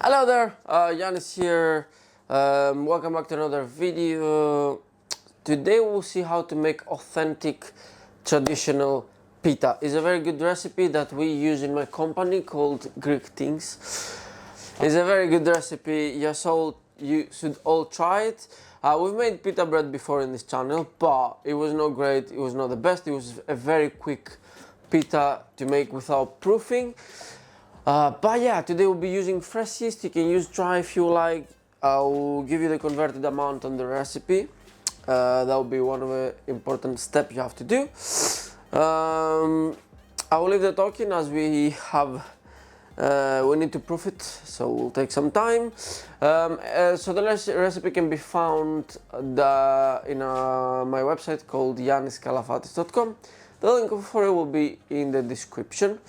Hello there, Yannis here. Welcome back to another video. Today we'll see how to make authentic traditional pita. It's a very good recipe that we use in my company called Greek Things. It's a very good recipe. Yes, you should all try it. We've made pita bread before in this channel, but it was not great. It was not the best. It was a very quick pita to make without proofing. But yeah, today we'll be using fresh yeast. You can use dry if you like. I'll give you the converted amount on the recipe. That will be one of the important steps you have to do. I will leave the talking as we need to proof it, so we'll take some time. So the recipe can be found in my website called yanniskalafatis.com. The link for it will be in the description.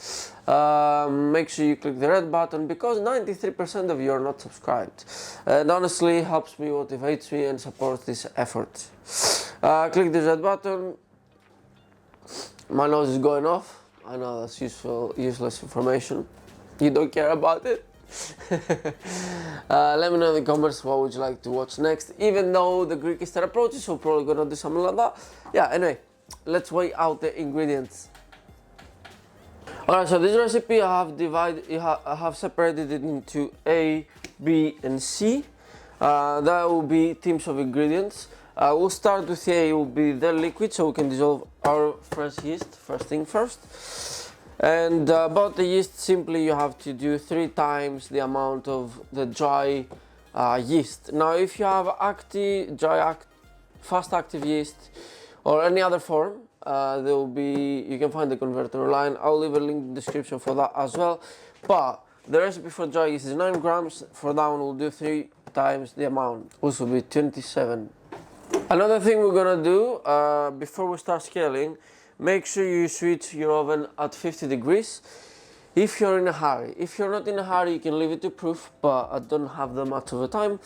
Make sure you click the red button because 93% of you are not subscribed. And honestly, it helps me, motivates me and supports this effort. Click the red button. My nose is going off. I know that's useless information. You don't care about it. Let me know in the comments what would you like to watch next. Even though the Greek Easter approaches, we're probably gonna do something like that. Yeah, anyway. Let's weigh out the ingredients. Alright, so this recipe I have separated it into A, B and C. That will be teams of ingredients. We'll start with A, will be the liquid, so we can dissolve our fresh yeast, first thing first. And about the yeast, simply you have to do 3 times the amount of the dry yeast. Now if you have fast active yeast, or any other form, you can find the converter online. I'll leave a link in the description for that as well. But the recipe for dry yeast is 9 grams. For that one, we'll do 3 times the amount, which will be 27. Another thing we're gonna do before we start scaling, make sure you switch your oven at 50 degrees if you're in a hurry. If you're not in a hurry, you can leave it to proof, but I don't have that much of a time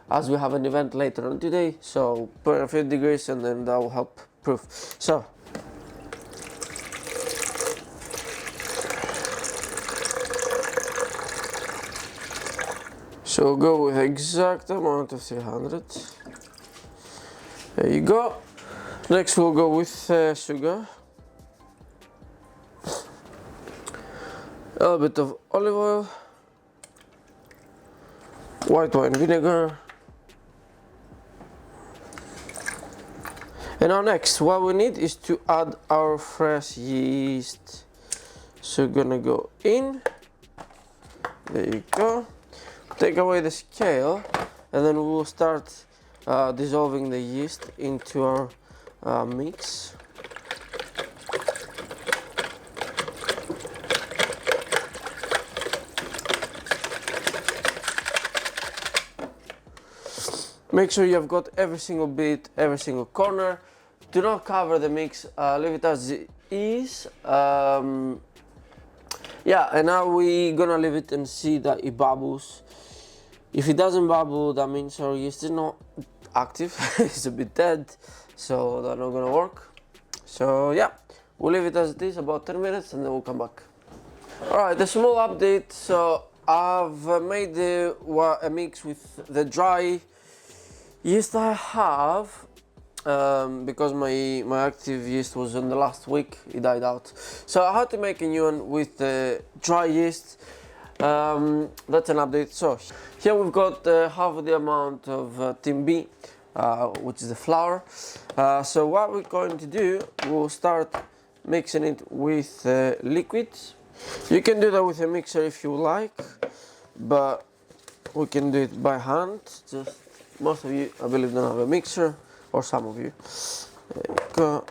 as we have an event later on today. So put it at 50 degrees and then that will help proof. So go with exact amount of 300. There you go. Next we'll go with sugar. A little bit of olive oil, white wine vinegar. And now next, what we need is to add our fresh yeast. So we're gonna go in, there you go. Take away the scale and then we will start dissolving the yeast into our mix. Make sure you have got every single bit, every single corner. Do not cover the mix, leave it as it is. Yeah, and now we're gonna leave it and see that it bubbles. If it doesn't bubble, that means our yeast is not active, it's a bit dead, so that's not gonna work. So yeah, we'll leave it as it is, about 10 minutes, and then we'll come back. Alright, a small update. So I've made a mix with the dry yeast I have, because my active yeast was in the last week, it died out. So I had to make a new one with the dry yeast. That's an update. So here we've got half of the amount of team B, which is the flour. So what we're going to do, we'll start mixing it with liquids. You can do that with a mixer if you like, but we can do it by hand. Just most of you, I believe, don't have a mixer, or some of you. There you go.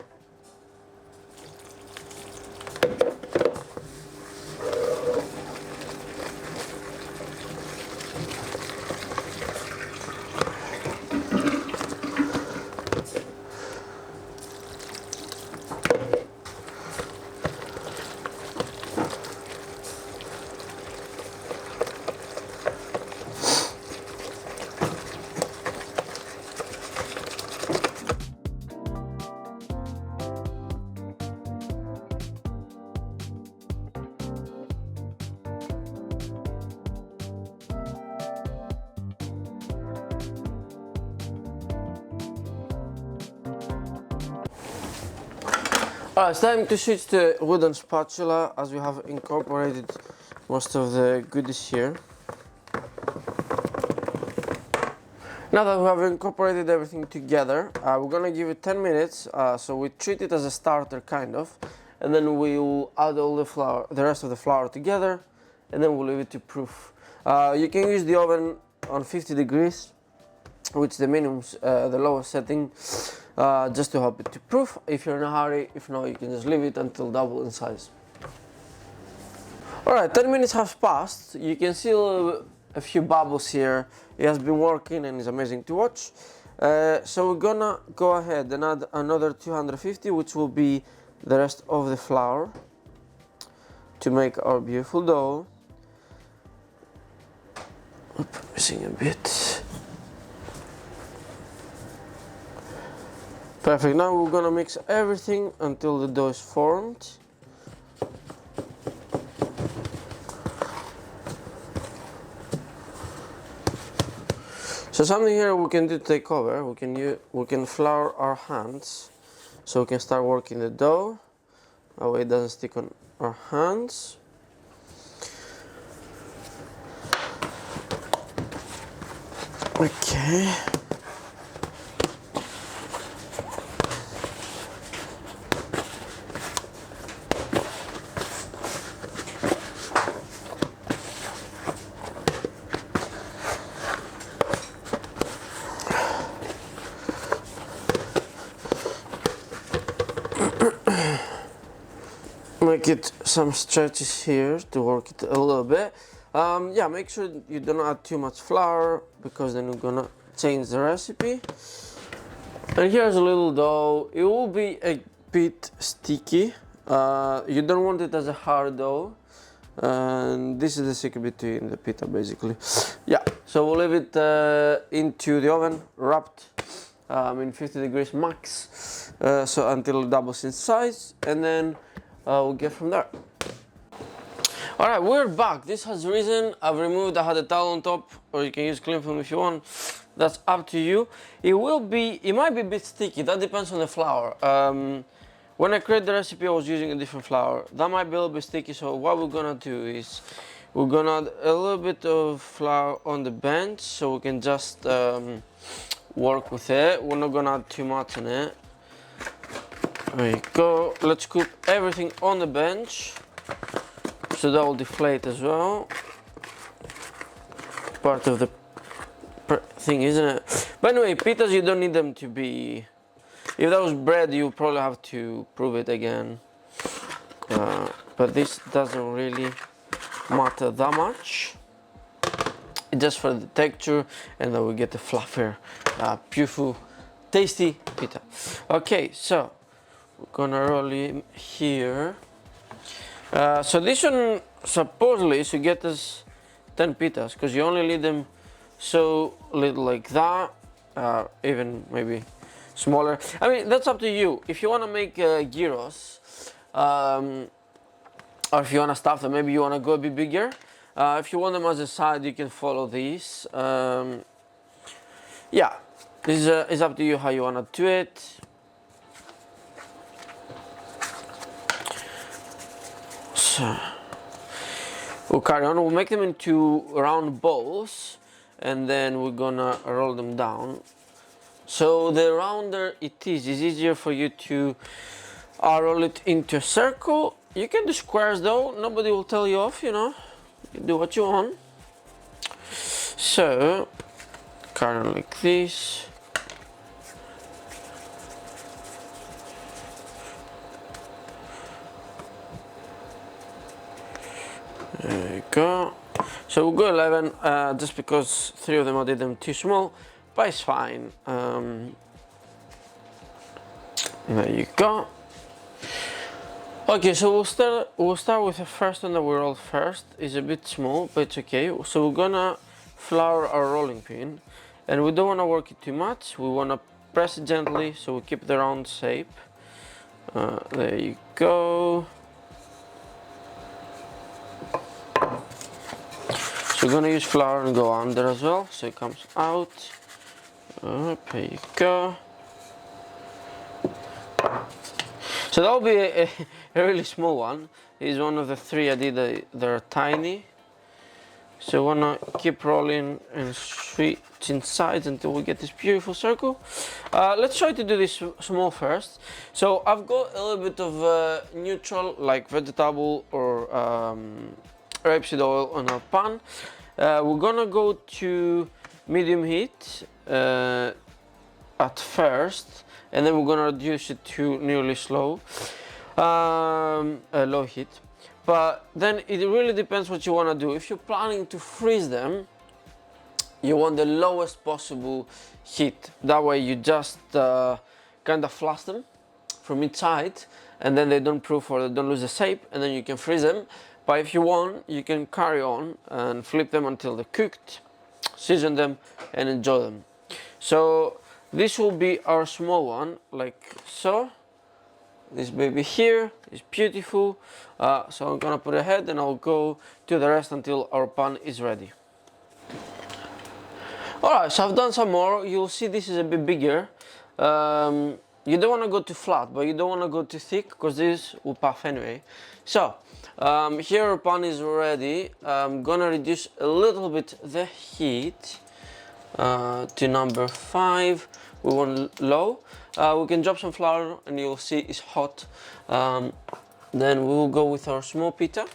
It's time to switch to wooden spatula as we have incorporated most of the goodies here. Now that we have incorporated everything together, we're gonna give it 10 minutes, so we treat it as a starter kind of, and then we'll add all the rest of the flour together, and then we'll leave it to proof. You can use the oven on 50 degrees, which the minimum's the lowest setting, just to help it to proof if you're in a hurry. If not, you can just leave it until double in size. Alright, 10 minutes have passed. You can see a few bubbles here. It has been working and it's amazing to watch. So we're gonna go ahead and add another 250, which will be the rest of the flour to make our beautiful dough. Missing a bit. Perfect. Now we're gonna mix everything until the dough is formed. So something here we can do to take over. We can flour our hands, so we can start working the dough. That way it doesn't stick on our hands. Okay. Make it some stretches here to work it a little bit. Yeah, make sure you don't add too much flour because then we're gonna change the recipe. And here's a little dough. It will be a bit sticky. You don't want it as a hard dough. And this is the secret between the pita basically. Yeah, so we'll leave it into the oven wrapped in 50 degrees max, so until it doubles in size, and then we'll get from there. Alright, we're back. This has risen. I've removed, I had a towel on top, or you can use cling film if you want. That's up to you. It might be a bit sticky, that depends on the flour. When I created the recipe, I was using a different flour. That might be a little bit sticky, so what we're gonna do is, we're gonna add a little bit of flour on the bench, so we can just work with it. We're not gonna add too much in it. There you go. Let's scoop everything on the bench, so that will deflate as well. Part of the thing, isn't it? But anyway, pitas, you don't need them to be. If that was bread, you probably have to prove it again. But this doesn't really matter that much. It's just for the texture, and then we get the fluffier, beautiful, tasty pita. Okay, so we're gonna roll it here. So this one supposedly should get us 10 pitas, because you only need them so little like that, even maybe smaller. I mean, that's up to you. If you want to make gyros, or if you want to stuff them, maybe you want to go a bit bigger. If you want them as a side, you can follow these. Yeah, this is up to you how you want to do it. So we'll carry on. We'll make them into round balls, and then we're gonna roll them down. So the rounder it is easier for you to roll it into a circle. You can do squares though, nobody will tell you off, you know. You do what you want. So, carry on like this. There you go. So we'll go 11, just because 3 of them I did them too small, but it's fine. There you go. Okay, so we'll start with the first one that we rolled first. It's a bit small, but it's okay. So we're gonna flour our rolling pin, and we don't want to work it too much. We want to press it gently, so we keep the round shape. There you go. So we're gonna use flour and go under as well, so it comes out. There you go. So So that'll be a really small one. It's one of the three I did. They're tiny. So wanna keep rolling and switch inside until we get this beautiful circle. Let's try to do this small first. So I've got a little bit of neutral, like vegetable or rapeseed oil on our pan. We're gonna go to medium heat at first, and then we're gonna reduce it to nearly slow, low heat. But then it really depends what you wanna do. If you're planning to freeze them, you want the lowest possible heat. That way you just kind of flash them from inside, and then they don't proof or they don't lose the shape, and then you can freeze them. But if you want, you can carry on and flip them until they're cooked, season them, and enjoy them. So this will be our small one, like so. This baby here is beautiful. So I'm gonna put it ahead and I'll go to the rest until our pan is ready. Alright, so I've done some more. You'll see this is a bit bigger. You don't want to go too flat, but you don't want to go too thick because this will puff anyway. So here our pan is ready. I'm gonna reduce a little bit the heat to number 5. We want low. We can drop some flour and you'll see it's hot. Then we will go with our small pita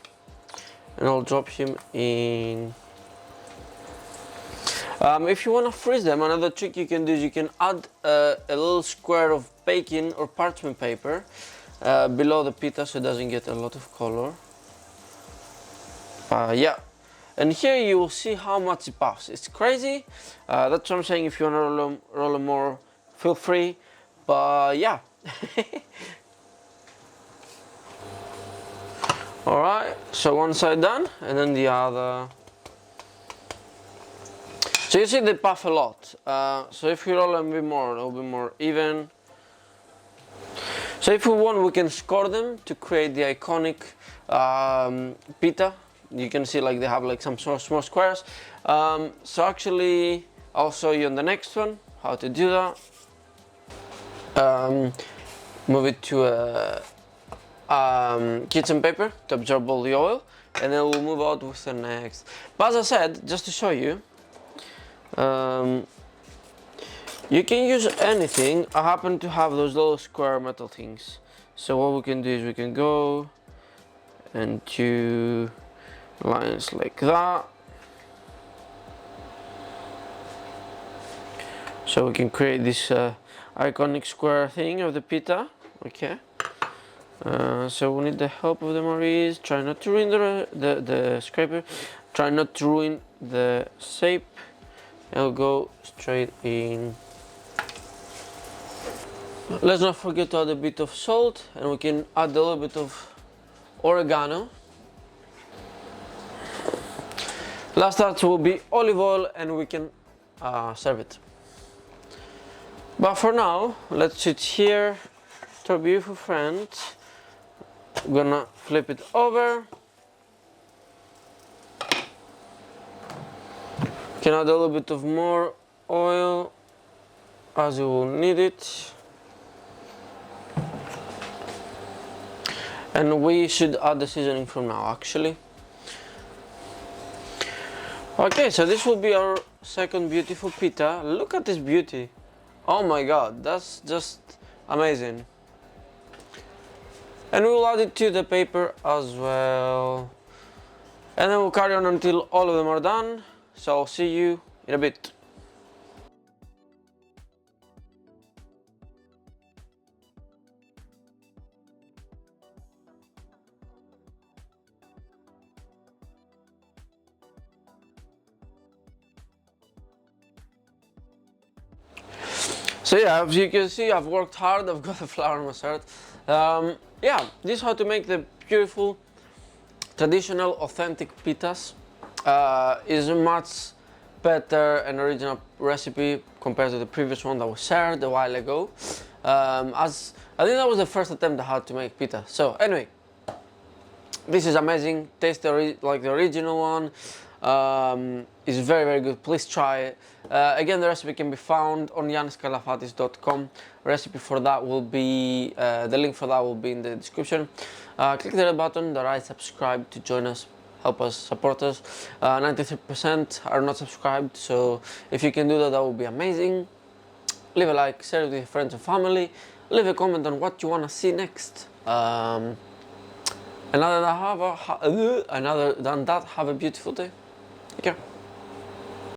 and I'll drop him in. If you want to freeze them, another trick you can do is you can add a little square of baking or parchment paper below the pita so it doesn't get a lot of color. Yeah, and here you will see how much it puffs. It's crazy. That's what I'm saying. If you want to roll them more, feel free. But yeah. Alright, so one side done and then the other. So you see they puff a lot. So if you roll them a bit more, it'll be more even. So if we want, we can score them to create the iconic pita. You can see like they have like some small squares. So actually, I'll show you on the next one how to do that. Move it to a kitchen paper to absorb all the oil, and then we'll move out with the next. But as I said, just to show you, you can use anything. I happen to have those little square metal things. So what we can do is we can go and do lines like that. So we can create this iconic square thing of the pita. Okay. So we need the help of the Maries. Try not to ruin the scraper. Try not to ruin the shape. I'll go straight in. Let's not forget to add a bit of salt, and we can add a little bit of oregano. Last touch will be olive oil, and we can serve it. But for now, let's sit here to our beautiful friend. I'm gonna flip it over. Can add a little bit of more oil as you will need it. And we should add the seasoning from now actually. Okay, so this will be our second beautiful pita. Look at this beauty. Oh my god, that's just amazing. And we'll add it to the paper as well. And then we'll carry on until all of them are done. So I'll see you in a bit. So yeah, as you can see, I've worked hard. I've got the flour on my shirt. Yeah, this is how to make the beautiful, traditional, authentic pitas. Is a much better and original recipe compared to the previous one that was shared a while ago. As I think that was the first attempt I had to make pita. So anyway, this is amazing. Tastes like the original one. It's very, very good. Please try it. Again, the recipe can be found on yanniskalafatis.com. Recipe for that will be, the link for that will be in the description. Click the red button, the right subscribe to join us, help us, support us. 93% are not subscribed, so if you can do that, that would be amazing. Leave a like, share it with your friends and family. Leave a comment on what you want to see next. Other than that, have a beautiful day. Take care.